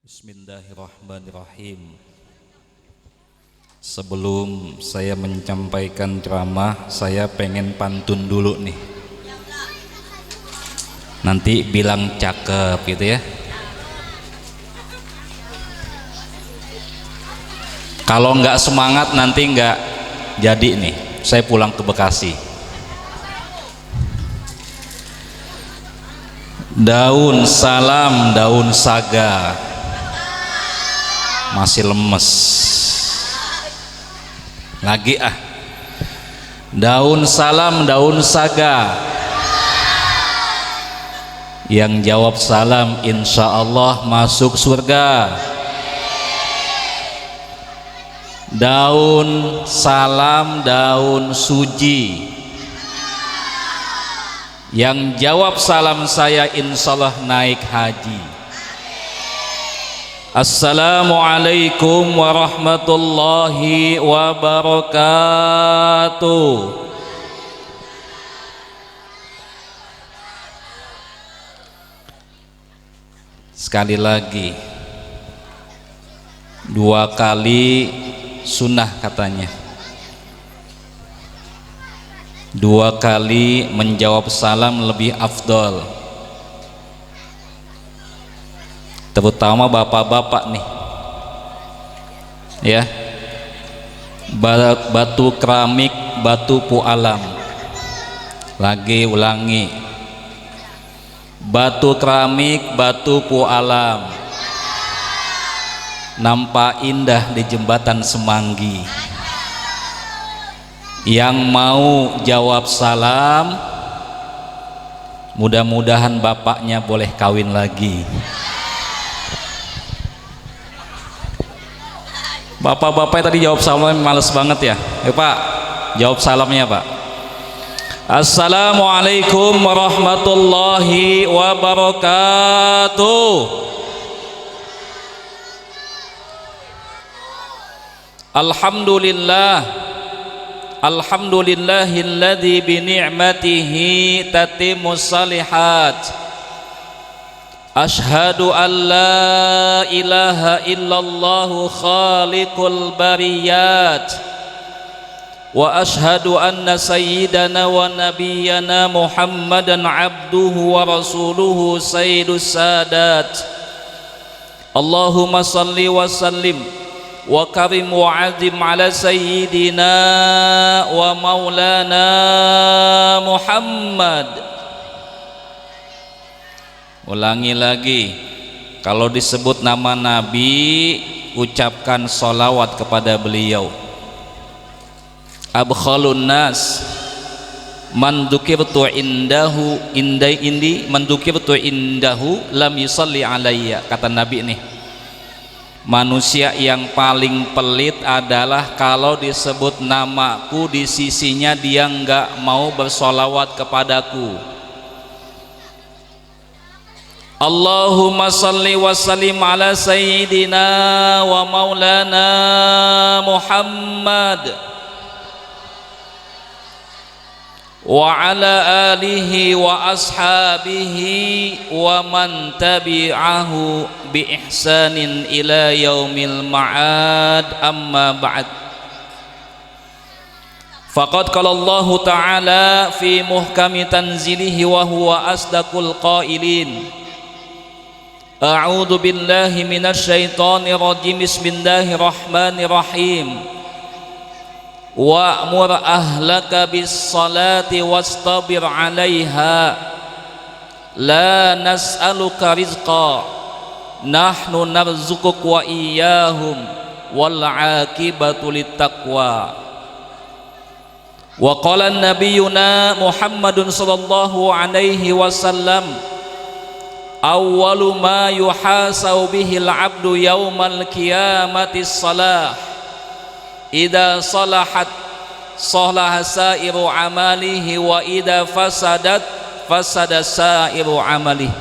Bismillahirrahmanirrahim. Sebelum saya menyampaikan ceramah, saya pengen pantun dulu nih. Nanti bilang cakep gitu ya. Kalau nggak semangat nanti nggak jadi nih. Saya pulang ke Bekasi. Daun salam, daun saga, masih lemes lagi ah. Daun salam, daun saga, yang jawab salam insya Allah masuk surga. Daun salam, daun suji, yang jawab salam saya insya Allah naik haji. Assalamualaikum warahmatullahi wabarakatuh. Sekali lagi, 2 kali sunnah katanya. 2 kali menjawab salam lebih afdol, terutama bapak-bapak nih ya. Batu keramik, batu pualam, lagi ulangi, batu keramik, batu pualam, nampak indah di jembatan Semanggi. Yang mau jawab salam, mudah-mudahan bapaknya boleh kawin lagi. Bapak-bapak tadi jawab salamnya males banget ya. Pak, jawab salamnya Pak. Assalamualaikum warahmatullahi wabarakatuh. Alhamdulillah, alhamdulillahilladzi bi ni'matihi tatimmus shalihat. Ashhadu an la ilaha illallahu khaliqul bariyat, wa ashhadu anna sayyidana wa nabiyyana Muhammadan abduhu wa rasuluhu sayyidus sadat. Allahumma salli wa sallim wa karim wa azim ala sayyidina wa maulana Muhammad. Ulangi lagi, kalau disebut nama Nabi ucapkan sholawat kepada beliau. Abkhalun nas man dzukirtu indahu man dzukirtu indahu lam yusalli alayya, kata Nabi nih. Manusia yang paling pelit adalah kalau disebut namaku di sisinya dia enggak mau bersolawat kepadaku. Allahumma salli wa sallim ala sayyidina wa maulana Muhammad wa ala alihi wa ashabihi wa man tabi'ahu bi ihsanin ila yaumil ma'ad, amma ba'd. Faqad qala Allah ta'ala fi muhkami tanzilihi wa huwa asdaqul qailin. A'udzu billahi minasyaitonir rajim. Bismillahirrahmanirrahim. Wa'mur ahlaka bis salati wastabir 'alaiha la nas'aluka rizqa nahnu narzuquk wa iyyahum wal 'aqibatu littaqwa. Wa qala nabiyyuna Muhammadun sallallahu alaihi wasallam, awwalu ma yuhasabu bihil abdu yaumal qiyamati shalah, idza salahat salaha sairu amalihi wa idza fasadat fasada sairu amalihi.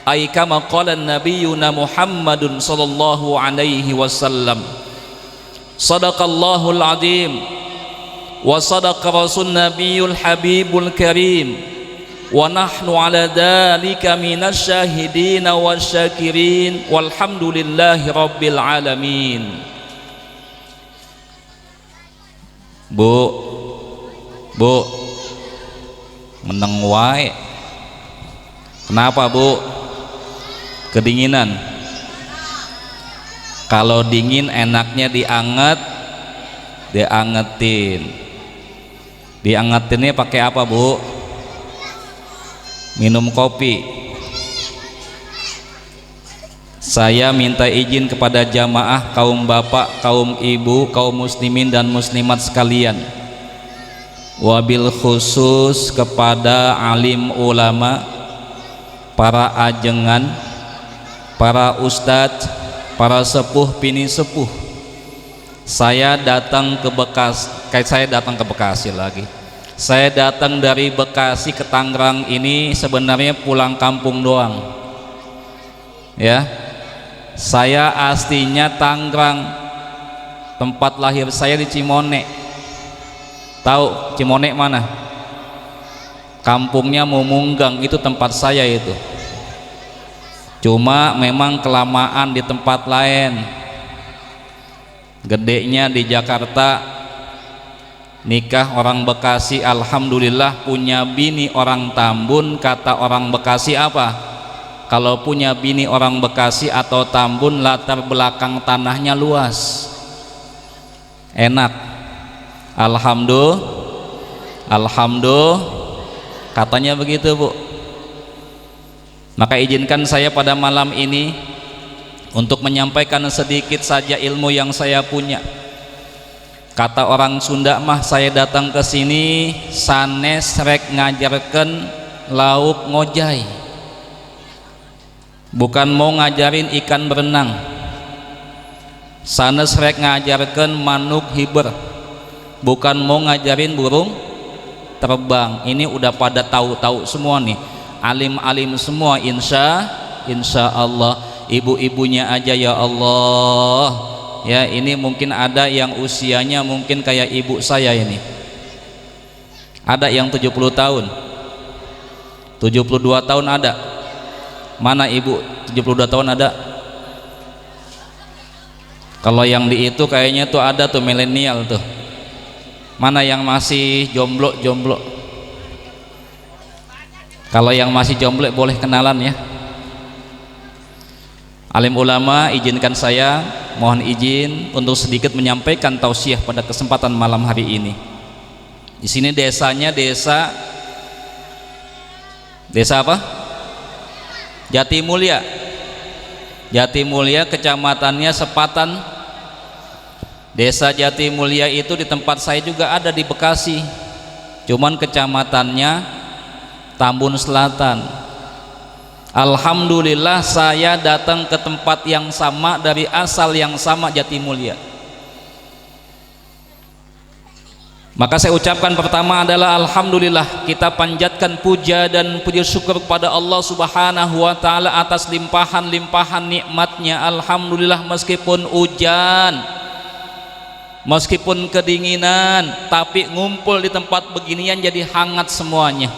Ay kama qala nabiyyuna Muhammadun sallallahu alaihi wasallam. Sadaqallahul azim wa sadaqa rasul nabiyul habibul karim wa nahnu ala dzalika minasyahidin wasyakirin walhamdulillahi rabbil alamin. Bu meneng wae. Kenapa Bu? Kedinginan. Kalau dingin enaknya diangetin. Diangetinnya pakai apa Bu? Minum kopi. Saya minta izin kepada jamaah, kaum bapak, kaum ibu, kaum muslimin dan muslimat sekalian, wabil khusus kepada alim ulama, para ajengan, para ustadz, para sepuh pini sepuh. Saya datang ke Bekasi lagi. Saya datang dari Bekasi ke Tangerang ini sebenarnya pulang kampung doang. Ya. Saya aslinya Tangerang. Tempat lahir saya di Cimone. Tahu Cimone mana? Kampungnya Mumunggang, itu tempat saya itu. Cuma memang kelamaan di tempat lain. Gedenya di Jakarta. Nikah orang Bekasi, alhamdulillah punya bini orang Tambun. Kata orang Bekasi apa? Kalau punya bini orang Bekasi atau Tambun, latar belakang tanahnya luas, enak. Alhamdulillah katanya begitu Bu. Maka izinkan saya pada malam ini untuk menyampaikan sedikit saja ilmu yang saya punya. Kata orang Sunda mah, saya datang ke sini sanes rek ngajarkan lauk ngojai, bukan mau ngajarin ikan berenang. Sanes rek ngajarkan manuk hiber, bukan mau ngajarin burung terbang. Ini udah pada tahu-tahu semua nih, alim-alim semua, insya Allah. Ibu-ibunya aja ya Allah. Ya, ini mungkin ada yang usianya mungkin kayak ibu saya ini. Ada yang 70 tahun, 72 tahun ada. Mana ibu 72 tahun ada? Kalau yang di itu kayaknya tuh ada tuh milenial tuh. Mana yang masih jomblo? Kalau yang masih jomblo boleh kenalan ya. Alim ulama, izinkan saya mohon izin untuk sedikit menyampaikan tausiah pada kesempatan malam hari ini. Di sini desanya desa apa? Jatimulya. Jatimulya, kecamatannya Sepatan. Desa Jatimulya itu di tempat saya juga ada di Bekasi. Cuman kecamatannya Tambun Selatan. Alhamdulillah saya datang ke tempat yang sama, dari asal yang sama, Jatimulya. Maka saya ucapkan pertama adalah alhamdulillah, kita panjatkan puja dan puji syukur kepada Allah Subhanahu wa taala atas limpahan-limpahan nikmatnya. Alhamdulillah, meskipun hujan, meskipun kedinginan, tapi ngumpul di tempat beginian jadi hangat semuanya.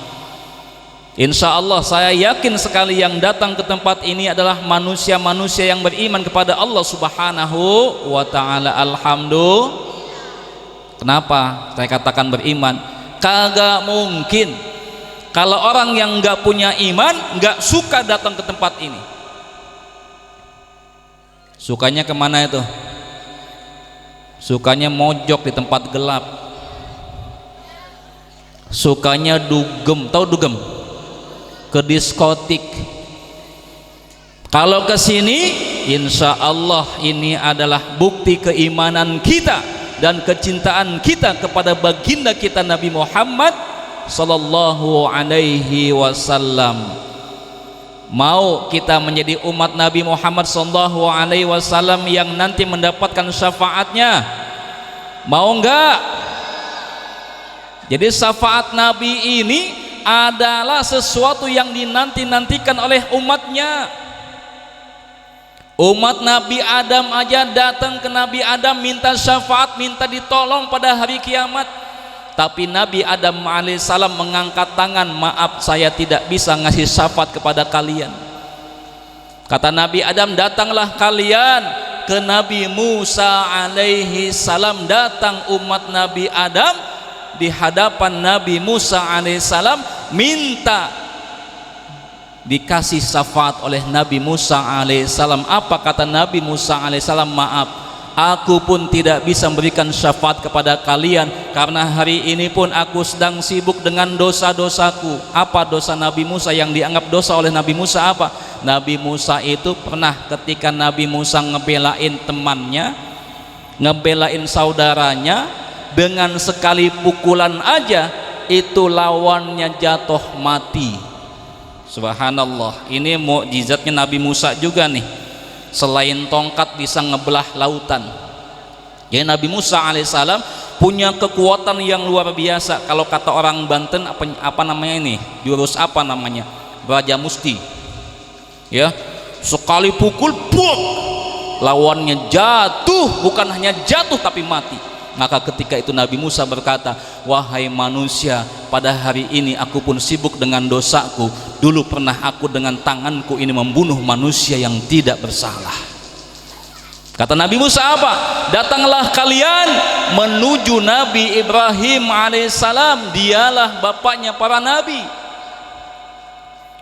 Insya Allah saya yakin sekali yang datang ke tempat ini adalah manusia-manusia yang beriman kepada Allah Subhanahu wa ta'ala. Alhamdulillah. Kenapa saya katakan beriman? Kagak mungkin kalau orang yang gak punya iman gak suka datang ke tempat ini. Sukanya kemana itu? Sukanya mojok di tempat gelap. Sukanya dugem. Tahu dugem? Ke diskotik. Kalau ke sini, insya Allah ini adalah bukti keimanan kita dan kecintaan kita kepada baginda kita Nabi Muhammad sallallahu alaihi wasallam. Mau kita menjadi umat Nabi Muhammad sallallahu alaihi wasallam yang nanti mendapatkan syafaatnya? Mau enggak? Jadi syafaat Nabi ini adalah sesuatu yang dinanti-nantikan oleh umatnya. Umat Nabi Adam aja datang ke Nabi Adam minta syafaat, minta ditolong pada hari kiamat. Tapi Nabi Adam alaihissalam mengangkat tangan, maaf saya tidak bisa ngasih syafaat kepada kalian. Kata Nabi Adam, datanglah kalian ke Nabi Musa alaihi salam. Datang umat Nabi Adam di hadapan Nabi Musa alaihi salam, minta dikasih syafaat oleh Nabi Musa alaihi salam. Apa kata Nabi Musa alaihi salam? Maaf, aku pun tidak bisa memberikan syafaat kepada kalian karena hari ini pun aku sedang sibuk dengan dosa-dosaku. Apa dosa Nabi Musa yang dianggap dosa oleh Nabi Musa? Apa? Nabi Musa itu pernah ketika Nabi Musa ngebelain temannya, ngebelain saudaranya, dengan sekali pukulan aja itu lawannya jatuh mati. Subhanallah, ini mukjizatnya Nabi Musa juga nih. Selain tongkat bisa ngebelah lautan. Jadi Nabi Musa alaihissalam punya kekuatan yang luar biasa. Kalau kata orang Banten apa namanya ini? Jurus apa namanya? Raja Musti. Ya, sekali pukul, buk, lawannya jatuh, bukan hanya jatuh tapi mati. Maka ketika itu Nabi Musa berkata, wahai manusia, pada hari ini aku pun sibuk dengan dosaku. Dulu pernah aku dengan tanganku ini membunuh manusia yang tidak bersalah. Kata Nabi Musa apa? Datanglah kalian menuju Nabi Ibrahim alaihissalam. Dialah bapaknya para nabi.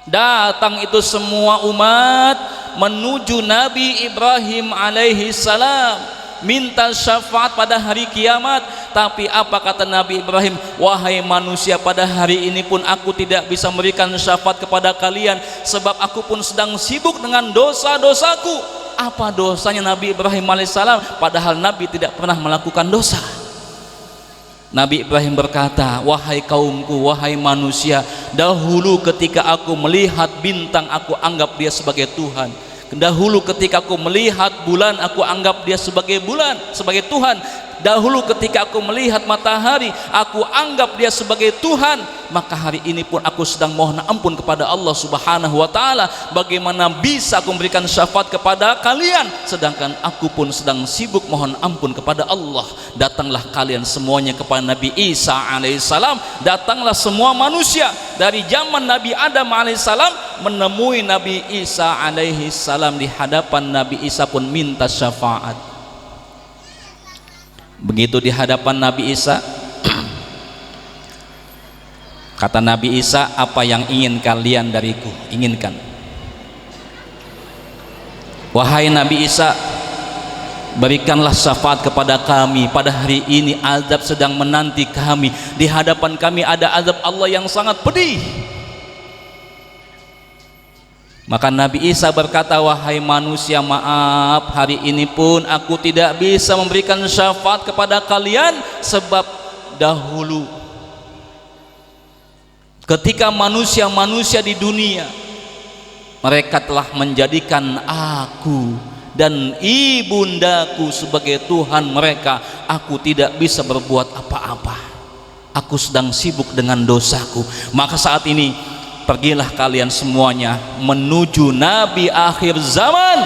Datang itu semua umat menuju Nabi Ibrahim alaihissalam, minta syafaat pada hari kiamat. Tapi apa kata Nabi Ibrahim? Wahai manusia, pada hari ini pun aku tidak bisa memberikan syafaat kepada kalian, sebab aku pun sedang sibuk dengan dosa-dosaku. Apa dosanya Nabi Ibrahim alaihissalam? Padahal Nabi tidak pernah melakukan dosa. Nabi Ibrahim berkata, wahai kaumku, wahai manusia, dahulu ketika aku melihat bintang aku anggap dia sebagai Tuhan. Dahulu ketika aku melihat bulan, aku anggap dia sebagai bulan, sebagai Tuhan. Dahulu ketika aku melihat matahari, aku anggap dia sebagai Tuhan. Maka hari ini pun aku sedang mohon ampun kepada Allah subhanahu wa ta'ala. Bagaimana bisa aku memberikan syafaat kepada kalian, sedangkan aku pun sedang sibuk mohon ampun kepada Allah. Datanglah kalian semuanya kepada Nabi Isa alaihissalam. Datanglah semua manusia dari zaman Nabi Adam alaihissalam menemui Nabi Isa alaihissalam. Di hadapan Nabi Isa pun minta syafaat. Begitu di hadapan Nabi Isa, kata Nabi Isa, apa yang ingin kalian dariku? Inginkan. Wahai Nabi Isa, berikanlah syafaat kepada kami. Pada hari ini azab sedang menanti kami. Di hadapan kami ada azab Allah yang sangat pedih. Maka Nabi Isa berkata, wahai manusia, maaf, hari ini pun aku tidak bisa memberikan syafaat kepada kalian, sebab dahulu ketika manusia-manusia di dunia, mereka telah menjadikan aku dan ibundaku sebagai Tuhan mereka. Aku tidak bisa berbuat apa-apa, aku sedang sibuk dengan dosaku. Maka saat ini pergilah kalian semuanya menuju Nabi akhir zaman,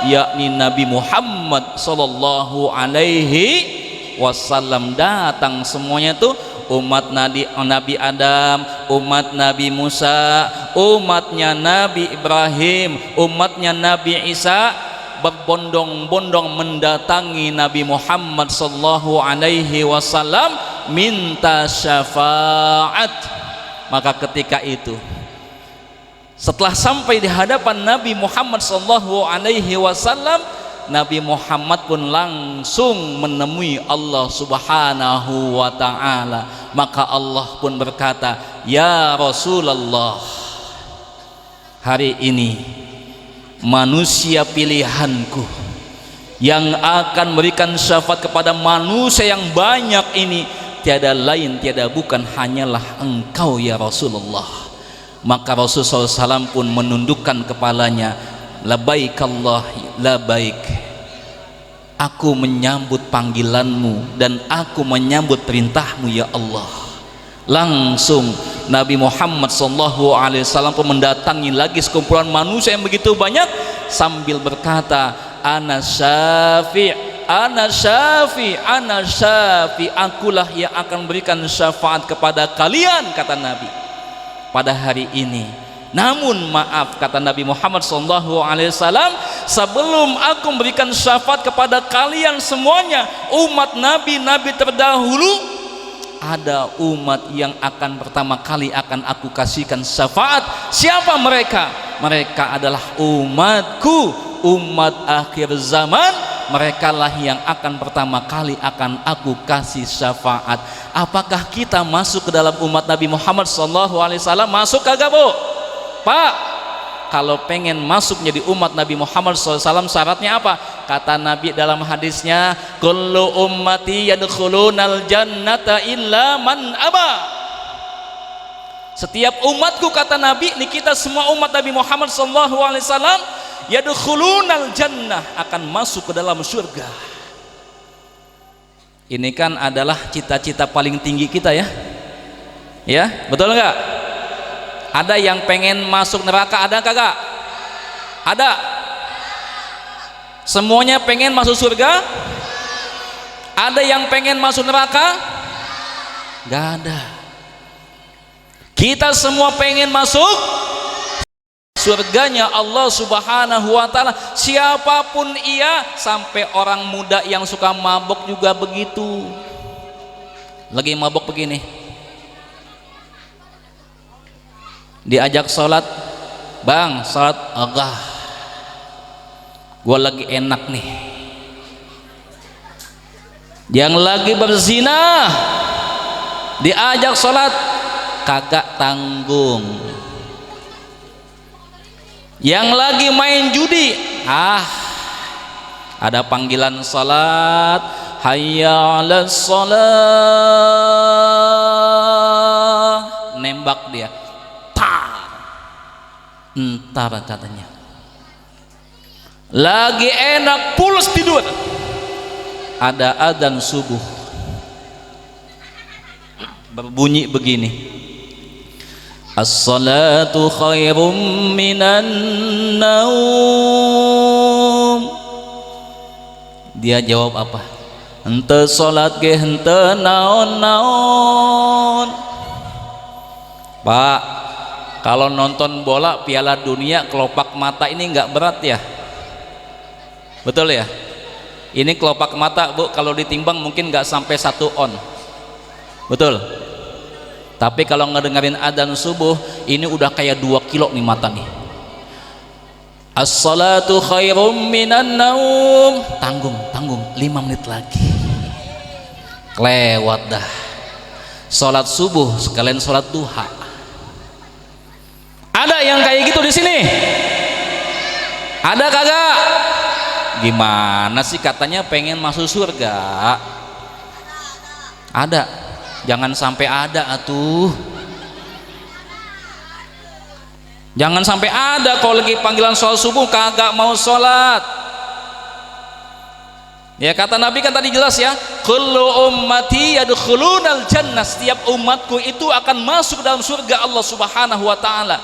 yakni Nabi Muhammad sallallahu alaihi wasallam. Datang semuanya itu umat Nabi Adam, umat Nabi Musa, umatnya Nabi Ibrahim, umatnya Nabi Isa, berbondong-bondong mendatangi Nabi Muhammad sallallahu alaihi wasallam minta syafaat. Maka ketika itu, setelah sampai di hadapan Nabi Muhammad sallallahu alaihi wasallam, Nabi Muhammad pun langsung menemui Allah subhanahu wa ta'ala. Maka Allah pun berkata, ya Rasulullah, hari ini manusia pilihanku yang akan memberikan syafaat kepada manusia yang banyak ini, tiada lain tiada bukan hanyalah engkau ya Rasulullah. Maka Rasulullah SAW pun menundukkan kepalanya, labaik Allah labaik, aku menyambut panggilanmu dan aku menyambut perintahmu ya Allah. Langsung Nabi Muhammad SAW pun mendatangi lagi sekumpulan manusia yang begitu banyak sambil berkata, ana syafi' ana syafi, akulah yang akan berikan syafaat kepada kalian, kata Nabi pada hari ini. Namun maaf, kata Nabi Muhammad SAW, sebelum aku memberikan syafaat kepada kalian semuanya, umat nabi-nabi terdahulu, ada umat yang akan pertama kali akan aku kasihkan syafaat. Siapa mereka? Mereka adalah umatku, umat akhir zaman. Mereka lah yang akan pertama kali akan aku kasih syafaat. Apakah kita masuk ke dalam umat Nabi Muhammad SAW? Masuk kagak, Bu? Pak, kalau pengen masuk jadi umat Nabi Muhammad SAW, syaratnya apa? Kata Nabi dalam hadisnya, kullu ummati yadkhulunal jannata illa man aba. Setiap umatku, kata Nabi, ini kita semua umat Nabi Muhammad SAW, yadkhulunal jannah, akan masuk ke dalam surga. Ini kan adalah cita-cita paling tinggi kita, ya. Ya, betul enggak? Ada yang pengen masuk neraka, ada kagak? Ada. Semuanya pengen masuk surga? Ada yang pengen masuk neraka? Gak ada. Kita semua pengen masuk surganya Allah Subhanahu wa ta'ala. Siapapun ia, sampai orang muda yang suka mabok juga begitu. Lagi mabok begini, diajak sholat, bang sholat, agak gua lagi enak nih. Yang lagi berzina diajak sholat, kagak tanggung. Yang lagi main judi, ada panggilan salat, hayya 'alas shalah, nembak dia, entar katanya. Lagi enak pulas tidur, ada adzan subuh berbunyi begini, as-salatu khairum minan naum. Dia jawab apa? Hente salat ge hente naon-naon. Pak, kalau nonton bola Piala Dunia, kelopak mata ini nggak berat ya? Betul ya? Ini kelopak mata, Bu, kalau ditimbang mungkin nggak sampai 1 on. Betul? Tapi kalau ngedengerin adzan subuh, ini udah kayak 2 kilo nih mata nih. As-salatu khairum minan naum. Tanggung 5 menit lagi, kelewat dah. Salat subuh sekalian salat duha. Ada yang kayak gitu di sini? Ada kagak? Gimana sih, katanya pengen masuk surga? Ada. Jangan sampai ada atuh. Jangan sampai ada kalau lagi panggilan sholat subuh kagak mau sholat. Ya, kata Nabi kan tadi jelas ya, kullu ummati yadkhulunal jannah, setiap umatku itu akan masuk dalam surga Allah Subhanahu wa ta'ala,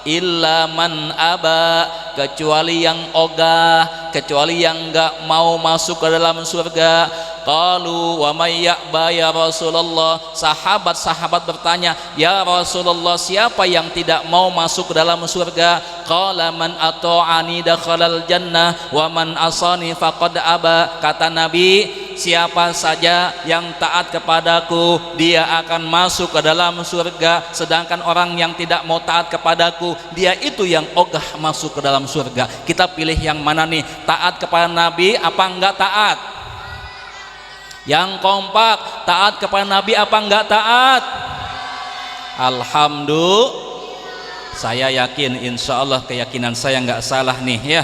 illa man aba, kecuali yang ogah, kecuali yang enggak mau masuk ke dalam surga. Qalu wa may ya'ba ya Rasulullah. Sahabat-sahabat bertanya, ya Rasulullah, siapa yang tidak mau masuk ke dalam surga? Qala man ata'ani dakhalal jannah wa man asani faqad aba. Kata Nabi, siapa saja yang taat kepadaku, dia akan masuk ke dalam surga. Sedangkan orang yang tidak mau taat kepadaku, dia itu yang ogah masuk ke dalam surga. Kita pilih yang mana nih? Taat kepada Nabi apa enggak taat? Yang kompak, taat kepada Nabi apa enggak taat? Alhamdulillah, saya yakin, insya Allah keyakinan saya enggak salah nih ya.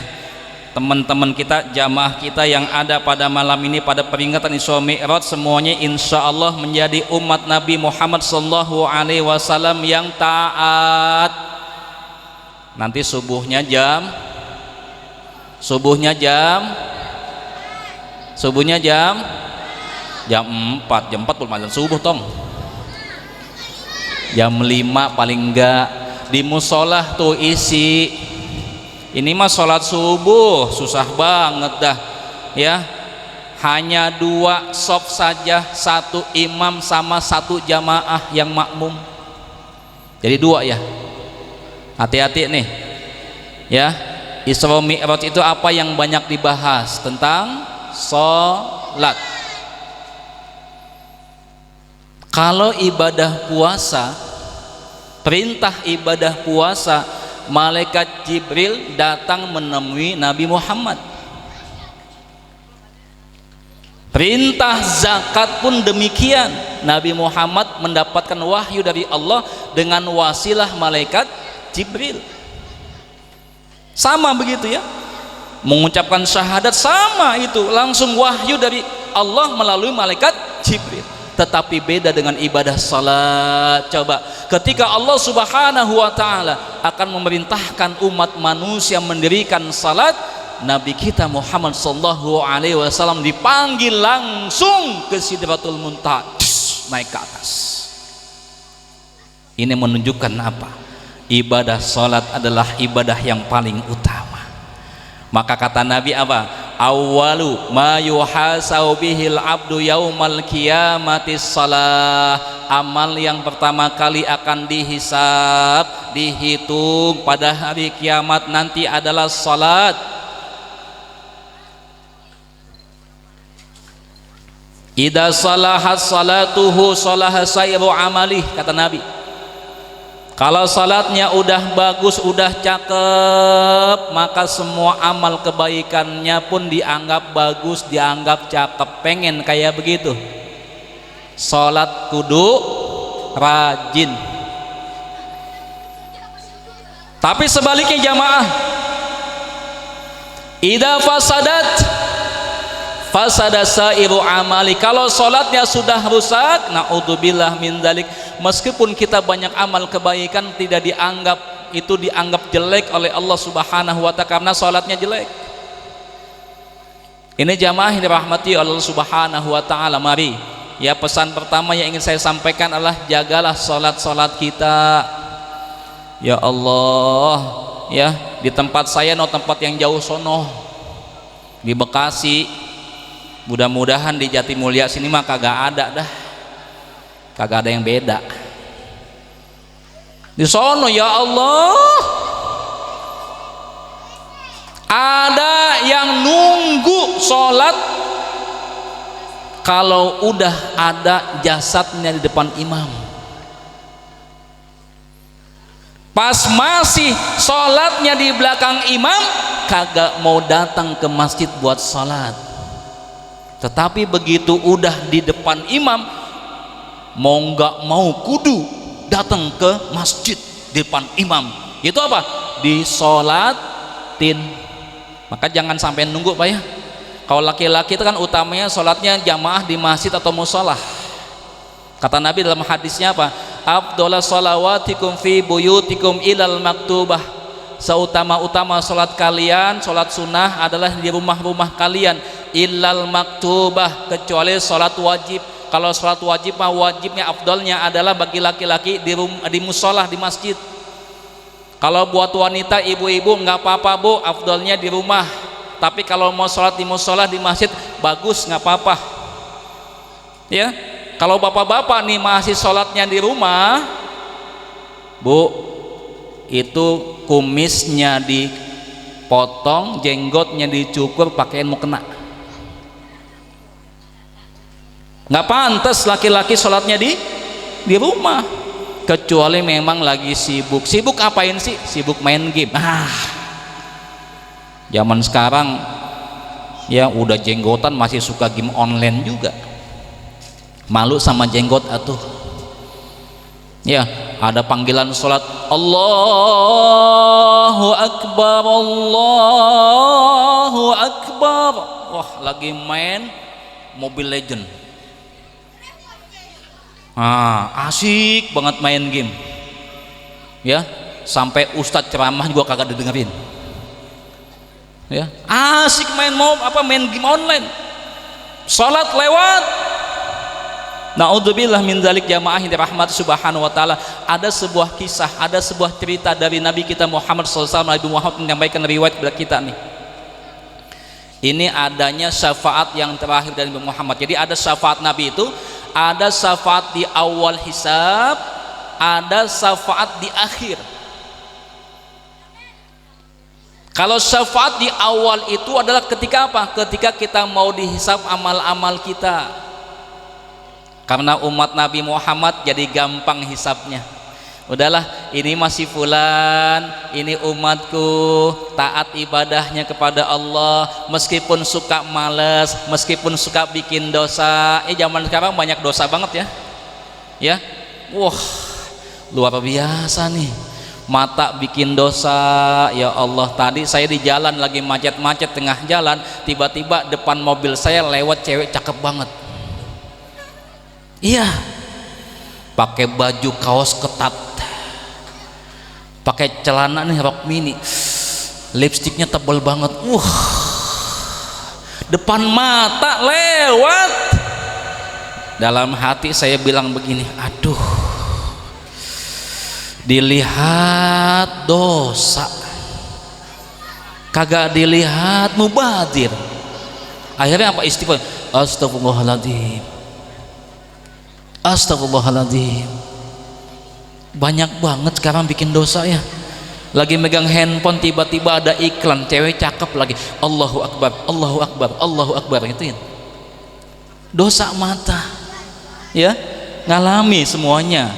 Teman-teman kita, jamaah kita yang ada pada malam ini pada peringatan Isra Mi'raj, semuanya insya Allah menjadi umat Nabi Muhammad SAW yang taat. Nanti subuhnya jam 4, jam 4 belum azan subuh tong. Jam 5 paling enggak di musola tuh isi. Ini mah sholat subuh susah banget dah ya. hanya 2 shaf saja, 1 imam sama 1 jamaah yang makmum. Jadi 2 ya. Hati-hati nih ya. Isra Mi'raj itu apa yang banyak dibahas? Tentang sholat. Kalau ibadah puasa, perintah ibadah puasa, malaikat Jibril datang menemui Nabi Muhammad. Perintah zakat pun demikian. Nabi Muhammad mendapatkan wahyu dari Allah dengan wasilah malaikat Jibril. Sama begitu ya. Mengucapkan syahadat sama itu, langsung wahyu dari Allah melalui malaikat Jibril. Tetapi beda dengan ibadah salat. Coba, ketika Allah Subhanahu wa taala akan memerintahkan umat manusia mendirikan salat, Nabi kita Muhammad sallallahu alaihi wasallam dipanggil langsung ke Sidratul Muntaha, naik ke atas. Ini menunjukkan apa? Ibadah salat adalah ibadah yang paling utama. Maka kata Nabi apa? Awwalu ma yuhasabu bihil abdu yaumal qiyamati shalah. Amal yang pertama kali akan dihisab, dihitung pada hari kiamat nanti adalah salat. Idza salahat salatuhu salaha sairu amalih, kata Nabi. Kalau salatnya udah bagus, udah cakep, maka semua amal kebaikannya pun dianggap bagus, dianggap cakep. Pengen kayak begitu. Salat kudu rajin. Tapi sebaliknya jamaah, idza fasadat fasada sairu amali. Kalau sholatnya sudah rusak, naudzubillah min dzalik, meskipun kita banyak amal kebaikan tidak dianggap, itu dianggap jelek oleh Allah Subhanahu wa taala karena sholatnya jelek. Ini jamaah yang dirahmati Allah Subhanahu wa taala. Mari ya, pesan pertama yang ingin saya sampaikan adalah jagalah sholat-sholat kita. Ya Allah ya, di tempat saya tempat yang jauh sono di Bekasi, mudah-mudahan di Jatimulya sini mah kagak ada dah, kagak ada yang beda. Di sono ya Allah ada yang nunggu sholat kalau udah ada jasadnya di depan imam. Pas masih sholatnya di belakang imam, kagak mau datang ke masjid buat sholat. Tetapi begitu udah di depan imam, mau nggak mau kudu datang ke masjid di depan imam. Itu apa? Disolatin. Maka jangan sampai nunggu Pak ya. Kalau laki-laki itu kan utamanya sholatnya jamaah di masjid atau musolah. Kata Nabi dalam hadisnya apa? Afdhalu sholawatikum fi buyutikum ilal maktubah. Seutama-utama sholat kalian, sholat sunnah adalah di rumah-rumah kalian, illal maktubah, kecuali sholat wajib. Kalau sholat wajib mah wajibnya afdalnya adalah bagi laki-laki di musolah, di masjid. Kalau buat wanita ibu-ibu nggak apa-apa bu, afdalnya di rumah. Tapi kalau mau sholat di musolah, di masjid, bagus, nggak apa-apa ya. Kalau bapak-bapak nih masih sholatnya di rumah, bu, itu kumisnya dipotong, jenggotnya dicukur, pakaian mau kena. Nggak pantas laki-laki sholatnya di rumah, kecuali memang lagi sibuk. Sibuk apain sih? Sibuk main game. Zaman sekarang ya udah jenggotan masih suka game online juga. Malu sama jenggot atuh ya. Ada panggilan sholat, Allahu Akbar, Allahu Akbar. Wah, lagi main Mobile Legend. Asik banget main game ya, sampai ustadz ceramah juga kagak didengerin ya. Asik main game online, sholat lewat. Naudzubillah min dzalik jamaah yang dirahmati Subhanahu wa taala. Ada sebuah kisah, ada sebuah cerita dari Nabi kita Muhammad SAW. Nabi Muhammad menyampaikan riwayat kepada kita nih. Ini adanya syafaat yang terakhir dari Nabi Muhammad. Jadi ada syafaat Nabi itu, ada syafaat di awal hisab, ada syafaat di akhir. Kalau syafaat di awal itu adalah ketika apa? Ketika kita mau dihisab amal-amal kita. Karena umat Nabi Muhammad jadi gampang hisabnya. Udahlah, ini masih fulan, ini umatku, taat ibadahnya kepada Allah, meskipun suka males, meskipun suka bikin dosa. Zaman sekarang banyak dosa banget ya. Ya. Wah, luar biasa nih. Mata bikin dosa. Ya Allah, tadi saya di jalan lagi macet-macet tengah jalan, tiba-tiba depan mobil saya lewat cewek cakep banget. Iya. Pakai baju kaos ketat, pakai celana nih rok mini, lipstiknya tebal banget. Depan mata lewat. Dalam hati saya bilang begini, aduh, dilihat dosa, kagak dilihat mubadir. Akhirnya apa? Istighfar, astagfirullahaladzim, astagfirullahaladzim. Banyak banget sekarang bikin dosa ya. Lagi megang handphone tiba-tiba ada iklan cewek cakep lagi, Allahu Akbar, Allahu Akbar, Allahu Akbar, itu ya. Dosa mata ya, ngalami semuanya,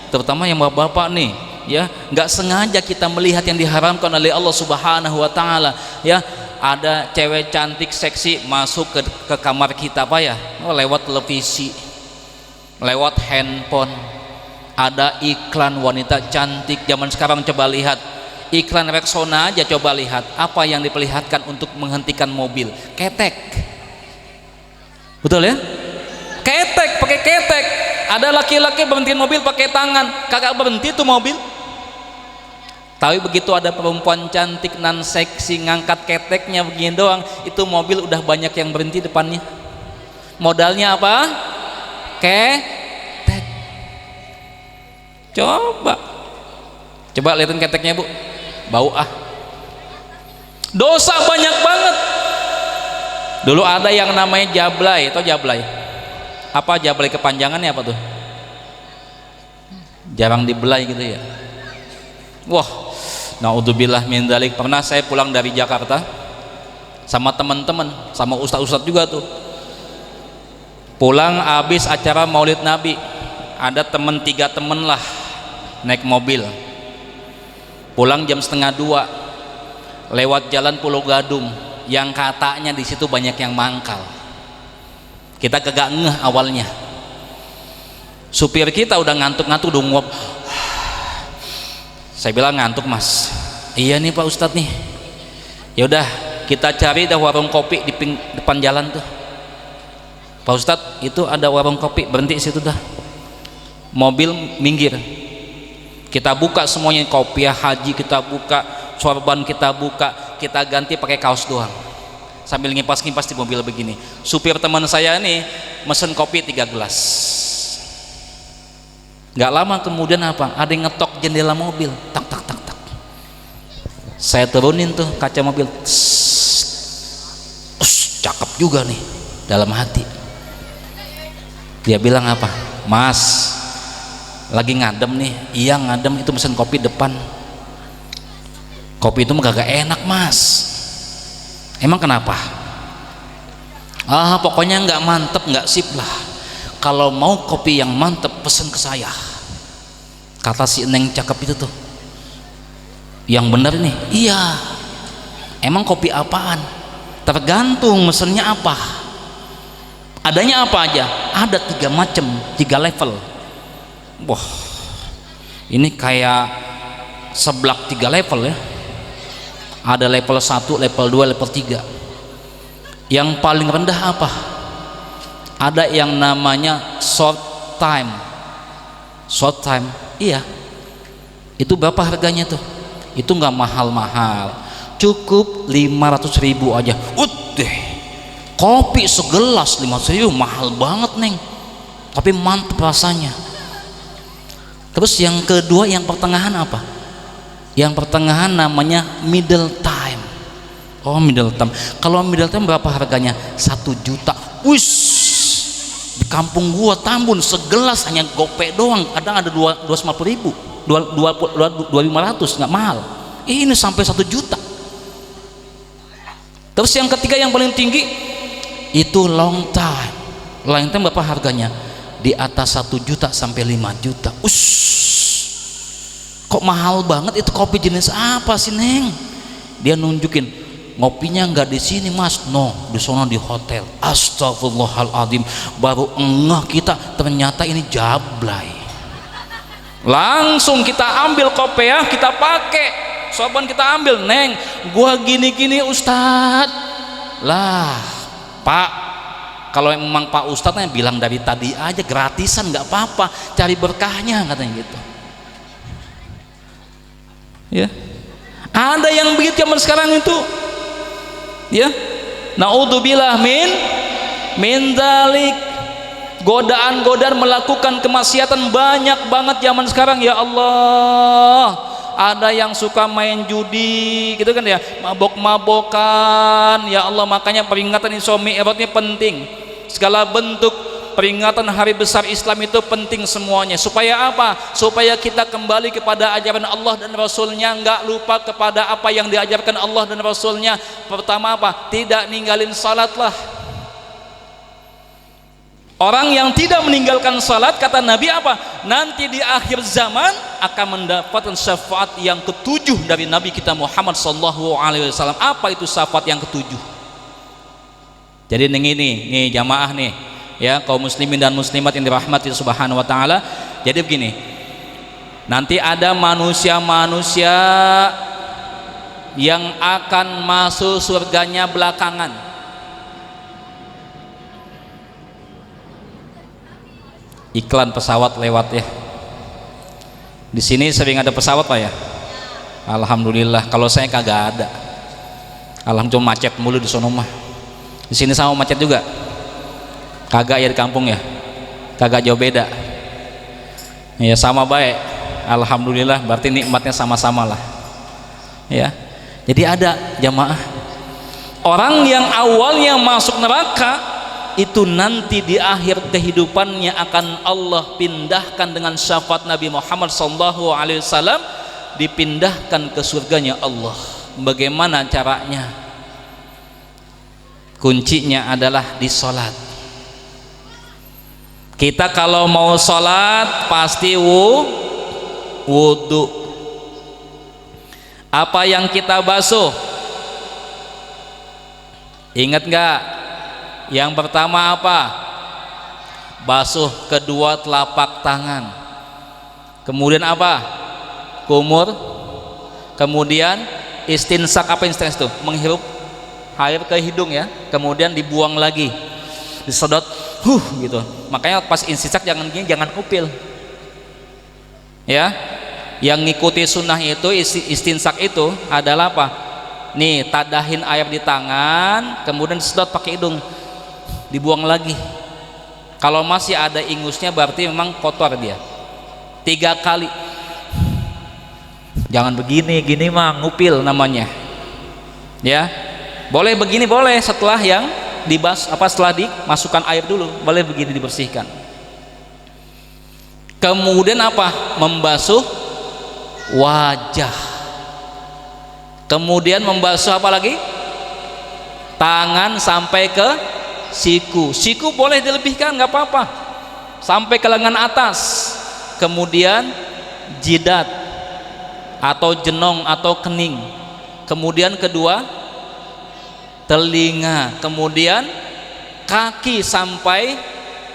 terutama yang bapak-bapak nih ya, nggak sengaja kita melihat yang diharamkan oleh Allah Subhanahu wa Ta'ala ya. Ada cewek cantik seksi masuk ke kamar kita apa ya, lewat televisi, lewat handphone. Ada iklan wanita cantik zaman sekarang. Coba lihat iklan Rexona aja, coba lihat apa yang diperlihatkan untuk menghentikan mobil, ketek. Betul ya, ketek, pakai ketek. Ada laki-laki berhentiin mobil pakai tangan, kagak berhenti tuh mobil. Tapi begitu ada perempuan cantik nan seksi ngangkat keteknya begini doang, itu mobil udah banyak yang berhenti depannya. Modalnya apa? Ketek. Coba lihatin keteknya bu, bau ah. Dosa banyak banget. Dulu ada yang namanya jablay, atau jablay apa, jablay kepanjangannya apa tuh, jarang dibelai gitu ya. Wah, naudzubillah min dzalik. Pernah saya pulang dari Jakarta sama teman-teman, sama ustadz-ustadz juga tuh, pulang habis acara Maulid Nabi. Ada temen, 3 temen lah naik mobil, pulang jam 1:30, lewat jalan Pulau Gadung yang katanya di situ banyak yang mangkal. Kita kagak ngeh awalnya. Supir kita udah ngantuk-ngantuk, udah nguap. Saya bilang, ngantuk mas? Iya nih Pak Ustadz nih. Ya udah, kita cari dah warung kopi di depan jalan tuh. Pak Ustadz, itu ada warung kopi, berhenti situ dah. Mobil minggir, kita buka semuanya, kopiah haji kita buka, sorban kita buka, kita ganti pakai kaos doang, sambil ngipas-ngipas di mobil begini. Supir teman saya nih mesen kopi 3 gelas. Nggak lama kemudian apa? Ada yang ngetok jendela mobil, tak tak tak tak. Saya turunin tuh kaca mobil, cakep juga nih dalam hati. Dia bilang apa? Mas, lagi ngadem nih. Iya ngadem, itu mesin kopi depan. Kopi itu mah gak enak mas. Emang kenapa? Pokoknya nggak mantep, nggak sip lah. Kalau mau kopi yang mantep pesen ke saya, kata si neng cakep itu tuh. Yang bener nih. Iya. Emang kopi apaan? Tergantung mesennya apa. Adanya apa aja? Ada 3 macam, 3 level. Wah, ini kayak seblak 3 level ya. Ada level 1, level 2, level 3. Yang paling rendah apa? Ada yang namanya short time. Short time, iya. Itu berapa harganya tuh? Itu nggak mahal-mahal, cukup 500.000 aja. Deh, kopi segelas 500.000, mahal banget neng, tapi mantep rasanya. Terus yang kedua, yang pertengahan apa? Yang pertengahan namanya middle time. Oh, Middleton. Kalau Middleton berapa harganya? 1 juta. Wis, di kampung gua Tambun segelas hanya gope doang, kadang ada 250.000, 2.500, nggak mahal. Ini sampai 1 juta. Terus yang ketiga yang paling tinggi itu long time. Long time berapa harganya? Di atas 1 juta sampai 5 juta. Kok mahal banget? Itu kopi jenis apa sih, Neng? Dia nunjukin, ngopinya nggak di sini Mas, no, di sana di hotel. Astagfirullahaladzim, baru ngeh kita ternyata ini jablay. Langsung kita ambil kopiah, kita pakai soban, kita ambil. Neng, gua gini-gini Ustad. Lah Pak, kalau memang Pak Ustadznya bilang dari tadi aja gratisan nggak apa-apa, cari berkahnya katanya gitu ya. Ada yang begitu zaman sekarang itu ya, naudzubillah min dzalik. Godaan-godaan melakukan kemaksiatan banyak banget zaman sekarang ya Allah. Ada yang suka main judi gitu kan ya, mabok-mabokan ya Allah. Makanya peringatan Isra Mi'rajnya penting. Segala bentuk peringatan hari besar Islam itu penting semuanya. Supaya apa? Supaya kita kembali kepada ajaran Allah dan Rasulnya, nggak lupa kepada apa yang diajarkan Allah dan Rasulnya. Pertama apa? Tidak ninggalin salat lah. Orang yang tidak meninggalkan salat, kata Nabi apa? Nanti di akhir zaman akan mendapatkan syafaat yang ke-7 dari Nabi kita Muhammad sallallahu alaihi wasallam. Apa itu syafaat yang ke-7? Jadi nih jamaah nih ya, kaum muslimin dan muslimat yang dirahmati subhanahu wa ta'ala. Jadi begini, nanti ada manusia-manusia yang akan masuk surganya belakangan. Iklan pesawat lewat ya. Di sini sering ada pesawat Pak ya. Alhamdulillah, kalau saya kagak ada. Alhamdulillah, macet mulu di sono mah. Di sini sama macet juga. Kagak ya di kampung ya, kagak jauh beda ya, sama baik. Alhamdulillah, berarti nikmatnya sama-sama lah ya. Jadi ada jamaah, orang yang awalnya masuk neraka itu nanti di akhir kehidupannya akan Allah pindahkan dengan syafaat Nabi Muhammad sallallahu alaihi wasallam, dipindahkan ke surganya Allah. Bagaimana caranya? Kuncinya adalah di salat. Kita kalau mau sholat pasti wudhu. Apa yang kita basuh? Ingat nggak? Yang pertama apa? Basuh kedua telapak tangan. Kemudian apa? Kumur. Kemudian istinsak. Apa istinsak itu? Menghirup air ke hidung ya. Kemudian dibuang lagi, disedot gitu. Makanya pas istinsak jangan gini, jangan upil ya. Yang ngikuti sunnah itu istinsak itu adalah apa? Nih, tadahin air di tangan, kemudian disedot pakai hidung, dibuang lagi. Kalau masih ada ingusnya berarti memang kotor dia. 3 kali. Jangan begini, gini mah ngupil namanya ya. Boleh begini, boleh setelah yang setelah dimasukkan air dulu, boleh begini dibersihkan. Kemudian apa? Membasuh wajah. Kemudian membasuh apa lagi? Tangan sampai ke siku. Siku boleh dilebihkan, nggak apa-apa, sampai ke lengan atas. Kemudian jidat atau jenong atau kening. Kemudian kedua telinga, kemudian kaki sampai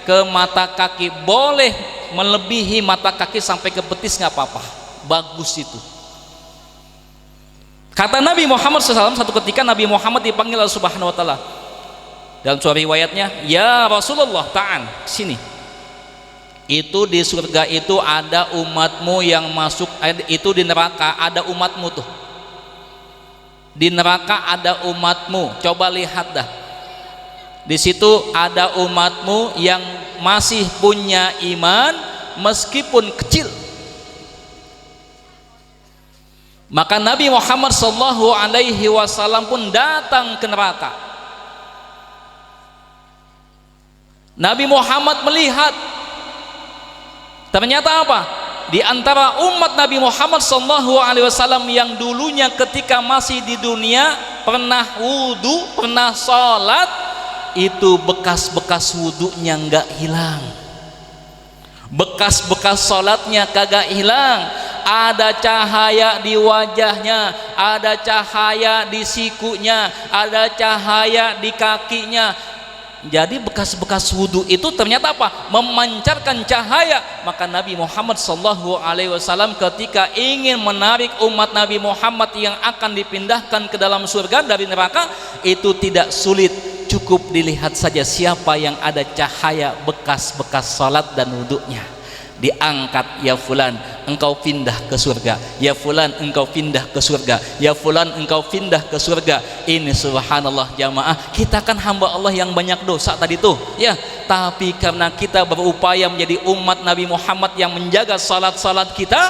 ke mata kaki. Boleh melebihi mata kaki sampai ke betis, nggak apa-apa, bagus itu. Kata Nabi Muhammad SAW, satu ketika Nabi Muhammad dipanggil Allah Subhanahu Wa Taala. Dalam suatu riwayatnya, ya Rasulullah, ta'an sini. Itu di surga itu ada umatmu yang masuk, itu di neraka ada umatmu tuh. Di neraka ada umatmu, coba lihat dah. Di situ ada umatmu yang masih punya iman meskipun kecil. Maka Nabi Muhammad sallallahu alaihi wasallam pun datang ke neraka. Nabi Muhammad melihat, ternyata apa? Di antara umat Nabi Muhammad sallallahu alaihi wasallam yang dulunya ketika masih di dunia pernah wudu, pernah sholat, itu bekas-bekas wudunya nggak hilang, bekas-bekas sholatnya kagak hilang. Ada cahaya di wajahnya, ada cahaya di sikunya, ada cahaya di kakinya. Jadi bekas-bekas wudhu itu ternyata apa? Memancarkan cahaya. Maka Nabi Muhammad SAW ketika ingin menarik umat Nabi Muhammad yang akan dipindahkan ke dalam surga dari neraka, itu tidak sulit, cukup dilihat saja siapa yang ada cahaya bekas-bekas salat dan wudhunya. Diangkat, ya fulan engkau pindah ke surga, ya fulan engkau pindah ke surga, ya fulan engkau pindah ke surga. Ini subhanallah jamaah, kita kan hamba Allah yang banyak dosa tadi tuh ya, tapi karena kita berupaya menjadi umat Nabi Muhammad yang menjaga salat-salat kita,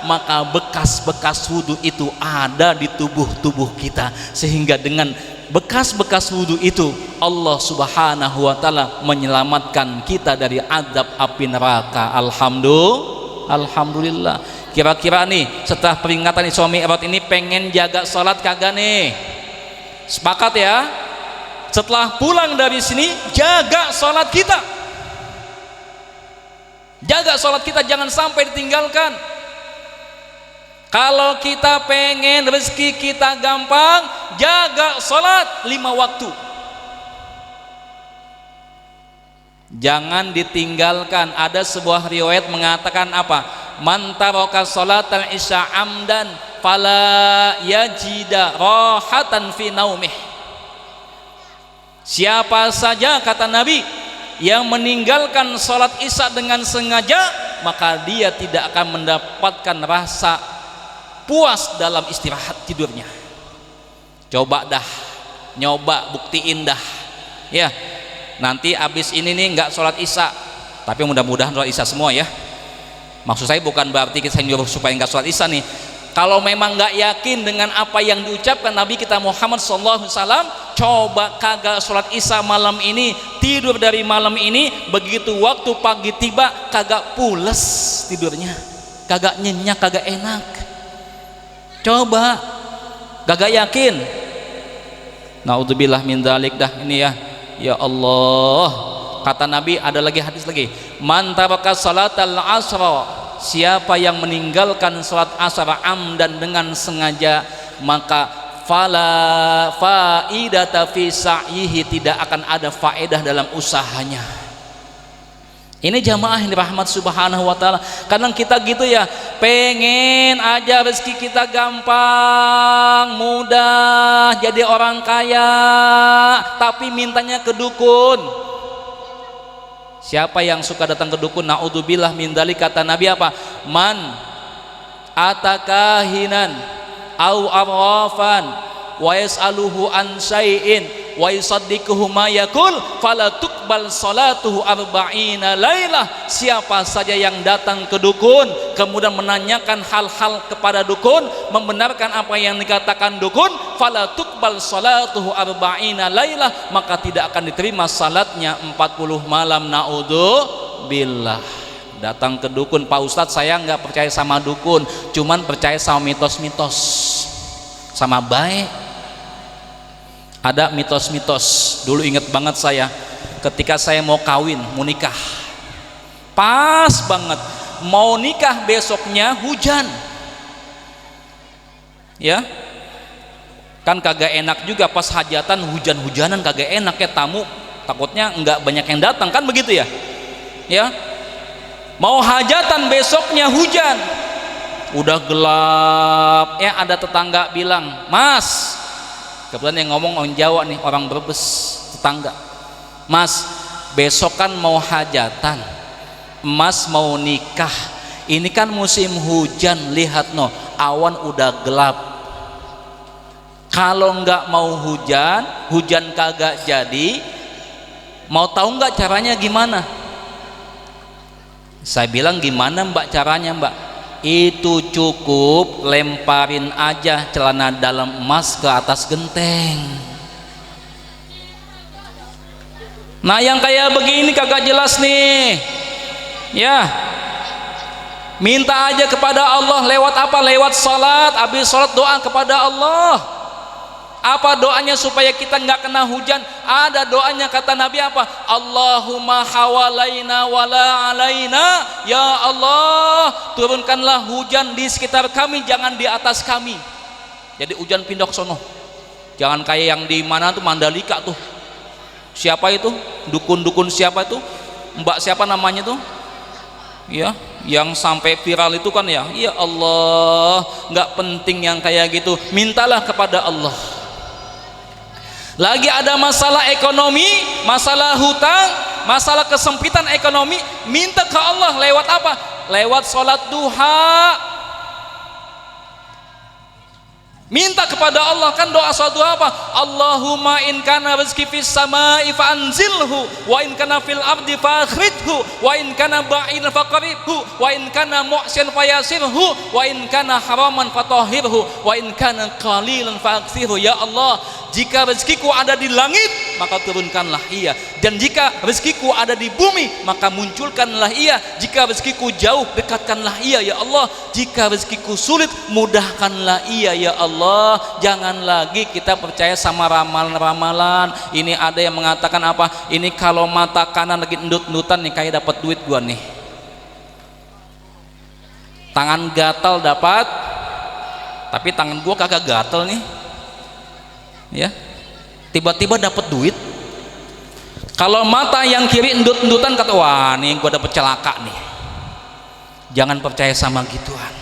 maka bekas-bekas wudhu itu ada di tubuh-tubuh kita, sehingga dengan bekas-bekas wudhu itu Allah subhanahu wa ta'ala menyelamatkan kita dari azab api neraka. Alhamdulillah. Kira-kira nih setelah peringatan Isra Mi'raj ini pengen jaga sholat kagak nih? Sepakat ya? Setelah pulang dari sini jaga sholat kita, jaga sholat kita, jangan sampai ditinggalkan. Kalau kita pengen rezeki kita gampang, jaga sholat 5 waktu, jangan ditinggalkan. Ada sebuah riwayat mengatakan apa? Man taraka sholatal isya amdan fala yajida rahatan fi naumih. Siapa saja, kata Nabi, yang meninggalkan sholat isya dengan sengaja, maka dia tidak akan mendapatkan rasa puas dalam istirahat tidurnya. Coba dah, nyoba, buktiin dah ya. Nanti abis ini nih nggak sholat isya, tapi mudah-mudahan sholat isya semua ya. Maksud saya bukan berarti kita nyuruh supaya nggak sholat isya nih. Kalau memang nggak yakin dengan apa yang diucapkan Nabi kita Muhammad SAW, coba kagak sholat isya malam ini, tidur dari malam ini, begitu waktu pagi tiba kagak pules tidurnya, kagak nyenyak, kagak enak. Coba, kagak yakin, naudzubillah min dzalik dah ini ya. Ya Allah, kata Nabi, ada lagi hadis lagi, man taraka salatal asra, siapa yang meninggalkan salat asar amdan dengan sengaja, maka fala faidata fi sa'yihi, tidak akan ada faedah dalam usahanya. Ini jamaah yang dirahmat subhanahu wa ta'ala. Kadang kita gitu ya, pengen aja rezeki kita gampang, mudah, jadi orang kaya, tapi mintanya ke dukun. Siapa yang suka datang ke dukun? Naudzubillah min dzalik, kata Nabi apa? Man atakahinan au arrafan wa yas'aluhu an syai'in wa yusaddiquhu ma yaqul fala tuqbal salatuhu arba'ina lailah. Siapa saja yang datang ke dukun kemudian menanyakan hal-hal kepada dukun, membenarkan apa yang dikatakan dukun, fala tuqbal salatuhu arba'ina lailah, maka tidak akan diterima salatnya 40 malam. Naudzubillah. Datang ke dukun, Pak Ustadz saya nggak percaya sama dukun, cuman percaya sama mitos-mitos, sama baik. Ada mitos-mitos. Dulu inget banget saya, ketika saya mau kawin, mau nikah, pas banget mau nikah, besoknya hujan ya kan, kagak enak juga pas hajatan hujan-hujanan, kagak enak ya, tamu takutnya nggak banyak yang datang kan, begitu ya. Ya, mau hajatan besoknya hujan, udah gelap ya. Ada tetangga bilang, Mas, kebetulan yang ngomong orang Jawa nih, orang Brebes, tetangga, Mas, besok kan mau hajatan, Mas mau nikah, ini kan musim hujan, lihat no, awan udah gelap. Kalau nggak mau hujan, hujan kagak jadi, mau tahu nggak caranya gimana? Saya bilang, gimana mbak caranya mbak? Itu cukup lemparin aja celana dalam emas ke atas genteng. Nah yang kayak begini kagak jelas nih ya, minta aja kepada Allah lewat apa? Lewat salat. Habis salat doa kepada Allah. Apa doanya supaya kita nggak kena hujan? Ada doanya, kata Nabi apa? Allahumma hawalaina wala alaina. Ya Allah, turunkanlah hujan di sekitar kami, jangan di atas kami. Jadi hujan pindah ke sono. Jangan kayak yang di mana tuh, Mandalika tuh. Siapa itu? Dukun-dukun siapa itu? Mbak siapa namanya tuh? Ya, yang sampai viral itu kan ya. Ya Allah, nggak penting yang kayak gitu. Mintalah kepada Allah. Lagi ada masalah ekonomi, masalah hutang, masalah kesempitan ekonomi, minta ke Allah lewat apa? Lewat sholat duha. Minta kepada Allah, kan doa sholat duha apa? Allahumma in kana rizqi fis samai fa anzilhu, wa in kana fil ardi fa akhrijhu, wa in kana ba'in fa qaribhu, wa in kana muhsin fa yasirhu, wa in kana haraman fa tahhirhu, wa in kana qalilan fa akthirhu. Ya Allah, jika rezekiku ada di langit, maka turunkanlah ia, dan jika rezekiku ada di bumi, maka munculkanlah ia. Jika rezekiku jauh, dekatkanlah ia ya Allah. Jika rezekiku sulit, mudahkanlah ia ya Allah. Jangan lagi kita percaya sama ramalan-ramalan. Ini ada yang mengatakan apa? Ini kalau mata kanan lagi endut-endutan nih, kayak dapat duit gua nih. Tangan gatal dapat, tapi tangan gua kagak gatal nih. Ya, tiba-tiba dapat duit. Kalau mata yang kiri endut-endutan, kata wah nih gua dapat celaka nih. Jangan percaya sama gituan.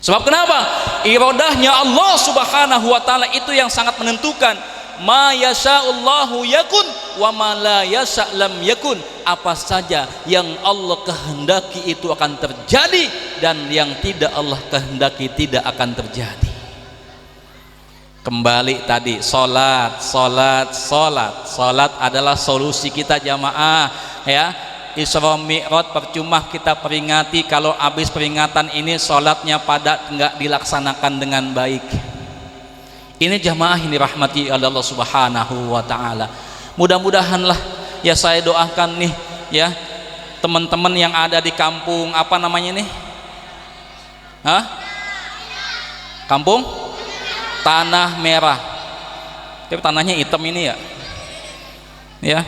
Sebab kenapa? Iradahnya Allah subhanahu wa ta'ala itu yang sangat menentukan. Ma yasha'ullahu yakun wa ma la yasha' lam yakun. Apa saja yang Allah kehendaki itu akan terjadi, dan yang tidak Allah kehendaki tidak akan terjadi. Kembali tadi, salat adalah solusi kita jamaah ya. Isra Mi'raj percuma kita peringati kalau habis peringatan ini salatnya pada enggak dilaksanakan dengan baik. Ini jamaah ini rahmati Allah subhanahu wa ta'ala. Mudah-mudahanlah ya, saya doakan nih ya, teman-teman yang ada di kampung apa namanya nih? Kampung Tanah Merah. Tapi tanahnya hitam ini ya. Ya.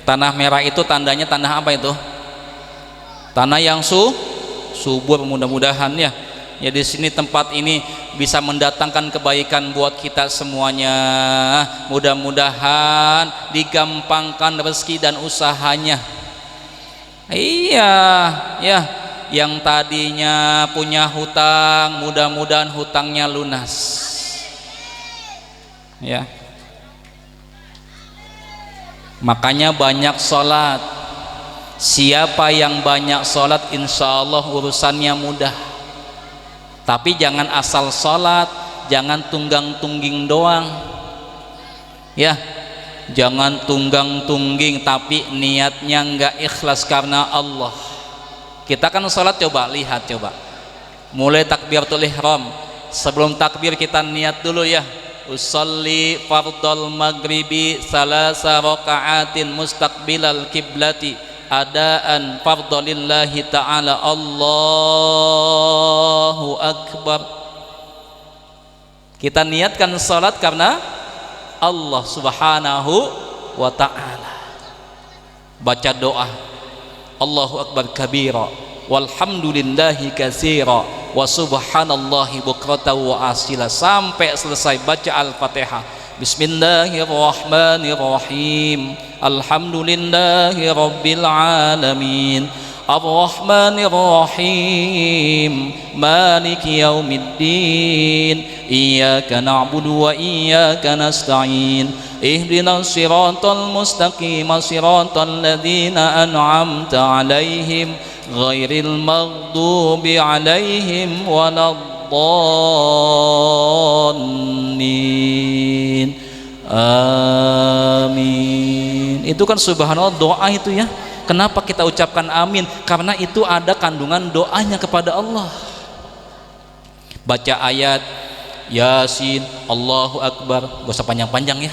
Tanah merah itu tandanya tanah apa itu? Tanah yang subur. Mudah-mudahan ya. Ya di sini tempat ini bisa mendatangkan kebaikan buat kita semuanya. Mudah-mudahan digampangkan rezeki dan usahanya. Iya, ya. Yang tadinya punya hutang, mudah-mudahan hutangnya lunas. Ya. Makanya banyak sholat. Siapa yang banyak sholat, insya Allah urusannya mudah. Tapi jangan asal sholat, jangan tunggang-tungging doang ya. Jangan tunggang-tungging tapi niatnya enggak ikhlas karena Allah. Kita kan sholat, coba lihat, coba mulai takbiratul ihram, sebelum takbir kita niat dulu ya. Usolli fardal maghribi salasa raka'atin mustaqbilal kiblati adaan fardalillahi ta'ala. Allahu akbar. Kita niatkan salat karena Allah subhanahu wa ta'ala. Baca doa Allahu akbar kabira walhamdulillahi katsira wa subhanallahi bukratan wa asila sampai selesai baca Al-Fatihah. Bismillahirrahmanirrahim. Alhamdulillahi rabbil alamin. Ar-Rahmanir-Rahim. Maliki yaumiddin. Iyyaka na'budu wa iyyaka nasta'in. Ihdinas siratal mustaqim, siratal ladzina an'amta 'alaihim ghairil maghdubi 'alaihim waladdallin. Amin. Itu kan subhanallah doa itu ya. Kenapa kita ucapkan amin? Karena itu ada kandungan doanya kepada Allah. Baca ayat Yasin, Allahu Akbar, gak usah panjang-panjang ya.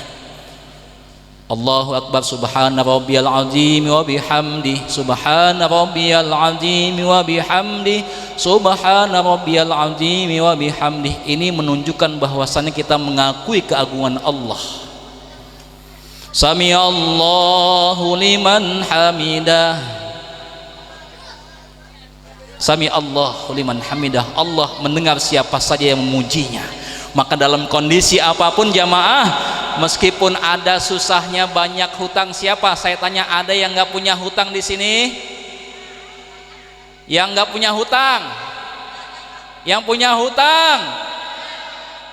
Allahu Akbar, subhana rabbiyal azim wa bihamdi, subhana rabbiyal azim wa bihamdi, subhana rabbiyal azim wa bihamdi. Ini menunjukkan bahwasannya kita mengakui keagungan Allah. Sami Allahu liman hamidah, sami Allahu liman hamidah. Allah mendengar siapa saja yang memujinya. Maka dalam kondisi apapun jamaah, meskipun ada susahnya, banyak hutang, siapa? Saya tanya, ada yang nggak punya hutang di sini? Yang nggak punya hutang? Yang punya hutang?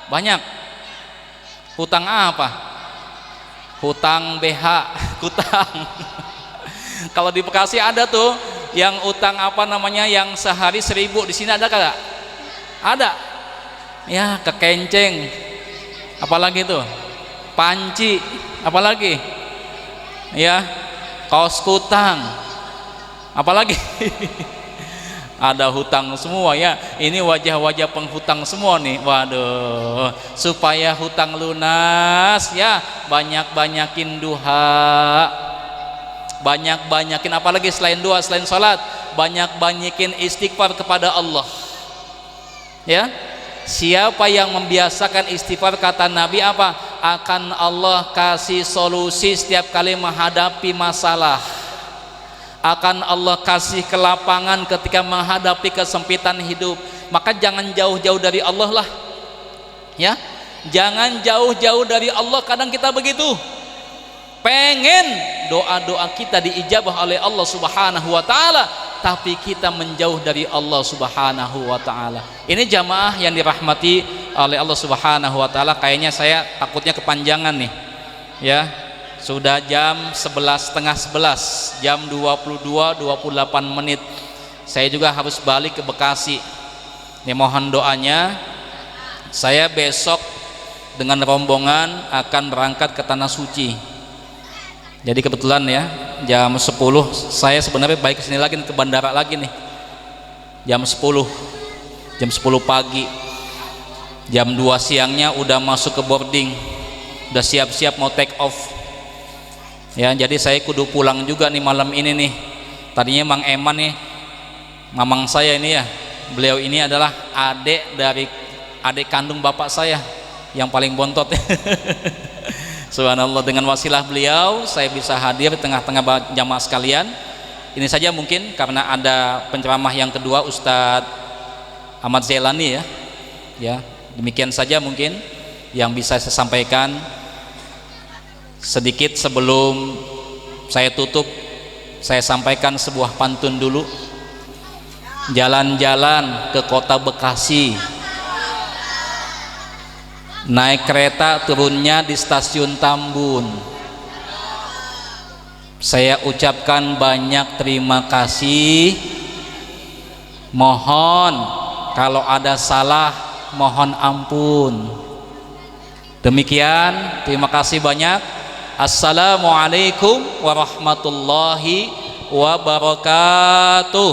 Banyak. Hutang apa? Hutang BH, hutang. Kalau di Bekasi ada tuh yang utang apa namanya, yang sehari 1000. Di sini ada kagak? Ada. Ya, kekenceng, apalagi tuh panci, apalagi ya, kaos kutang, apalagi ada hutang semua ya. Ini wajah-wajah penghutang semua nih. Waduh, supaya hutang lunas ya, banyak-banyakin duha, banyak-banyakin, apalagi selain doa, selain salat, banyak-banyakin istighfar kepada Allah ya. Siapa yang membiasakan istighfar, kata Nabi apa? Akan Allah kasih solusi setiap kali menghadapi masalah. Akan Allah kasih kelapangan ketika menghadapi kesempitan hidup. Maka jangan jauh-jauh dari Allah lah ya. Jangan jauh-jauh dari Allah. Kadang kita begitu, pengen doa-doa kita diijabah oleh Allah Subhanahu wa ta'ala, tapi kita menjauh dari Allah Subhanahu wa ta'ala. Ini jamaah yang dirahmati oleh Allah Subhanahu wa ta'ala. Kayaknya saya takutnya kepanjangan nih ya. Sudah jam 11:30, jam 22:28. Saya juga harus balik ke Bekasi. Ini mohon doanya. Saya besok dengan rombongan akan berangkat ke Tanah Suci. Jadi kebetulan ya, jam 10 saya sebenarnya baik kesini lagi ke bandara lagi nih. Jam 10 pagi. Jam 2 siangnya udah masuk ke boarding, udah siap-siap mau take off ya. Jadi saya kudu pulang juga nih malam ini nih. Tadinya Mang Eman nih, mamang saya ini ya, beliau ini adalah adik kandung bapak saya yang paling bontot. Subhanallah, dengan wasilah beliau saya bisa hadir di tengah-tengah jamaah sekalian. Ini saja mungkin karena ada penceramah yang kedua, Ustadz Ahmad Zailani ya. Demikian saja mungkin yang bisa saya sampaikan. Sedikit sebelum saya tutup, saya sampaikan sebuah pantun dulu. Jalan-jalan ke kota Bekasi, naik kereta turunnya di stasiun Tambun. Saya ucapkan banyak terima kasih. Mohon kalau ada salah, mohon ampun. Demikian, terima kasih banyak. Assalamualaikum warahmatullahi wabarakatuh.